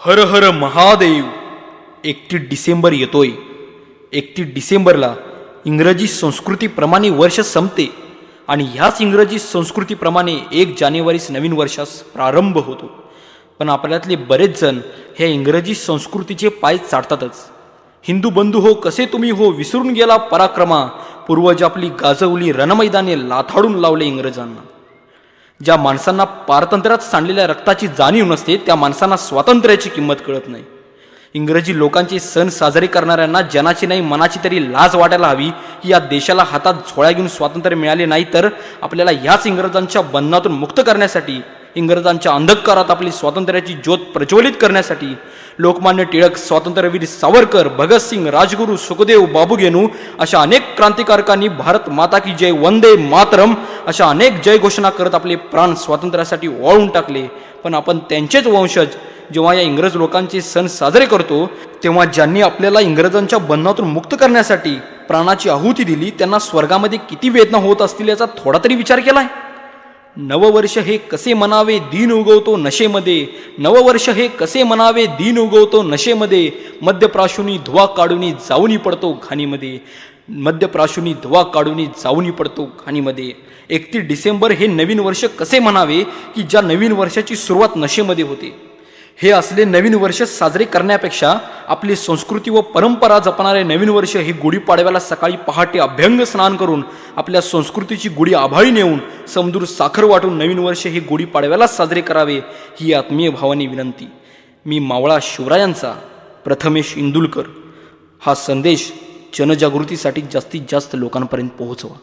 हर हर महादेव. 31 डिसेंबर येतोय. 31 डिसेंबरला इंग्रजी संस्कृतीप्रमाणे वर्ष संपते आणि ह्याच इंग्रजी संस्कृतीप्रमाणे 1 जानेवारीस नवीन वर्षास प्रारंभ होतो. पण आपल्यातले बरेच जण ह्या इंग्रजी संस्कृतीचे पाय चाटतातच. हिंदू बंधू हो, कसे तुम्ही हो, विसरून गेला पराक्रमा, पूर्वज आपली गाजवली रणमैदाने लाथाडून लावले इंग्रजांना. ज्या माणसांना पारतंत्र्यात सांडलेल्या रक्ताची जाणीव नसते त्या माणसांना स्वातंत्र्याची किंमत कळत नाही. इंग्रजी लोकांचे सण साजरे करणाऱ्यांना जनाची नाही मनाची तरी लाज वाटायला हवी की या देशाला हातात झोळ्या घेऊन स्वातंत्र्य मिळाले नाही, तर आपल्याला ह्याच इंग्रजांच्या बंधनातून मुक्त करण्यासाठी, इंग्रजांच्या अंधकारात आपली स्वातंत्र्याची ज्योत प्रज्वलित करण्यासाठी लोकमान्य टिळक, स्वातंत्र्यवीर सावरकर, भगतसिंग, राजगुरू, सुखदेव, बाबूगेनू अशा अनेक क्रांतिकारकांनी भारत माता की जय, वंदे मातरम अशा अनेक जय घोषणा करत आपले प्राण स्वातंत्र्यासाठी वाळून टाकले. पण आपण त्यांचेच वंशज जेव्हा या इंग्रज लोकांचे सण साजरे करतो, तेव्हा ज्यांनी आपल्याला इंग्रजांच्या बंधनातून मुक्त करण्यासाठी प्राणाची आहुती दिली त्यांना स्वर्गामध्ये किती वेदना होत असतील याचा थोडा तरी विचार केलाय? नववर्ष हे कसे मनावे दिन उगवतो नशेमध्ये, नववर्ष हे कसे मनावे दिन उगवतो नशेमध्ये, मध्यप्राशुनी धुवा काढून जाऊनी पडतो घाणीमध्ये, मध्यप्राशुनी धुवा काढून जाऊनी पडतो घाणीमध्ये. 31 डिसेंबर हे नवीन वर्ष कसे म्हणावे की ज्या नवीन वर्षाची सुरुवात नशेमध्ये होते? हे असले नवीन वर्ष साजरे करण्यापेक्षा आपली संस्कृती व परंपरा जपणारे नवीन वर्ष हे गुढीपाडव्याला सकाळी पहाटे अभ्यंग स्नान करून आपल्या संस्कृतीची गुढी आभाळी नेऊन समदूर साखर वाटून नवीन वर्ष हे गुढीपाडव्याला साजरे करावे ही आत्मीय भावानी विनंती. मी मावळा शिवरायांचा प्रथमेश इंदुलकर. हा संदेश जनजागृतीसाठी जास्तीत जास्त लोकांपर्यंत पोहोचवा.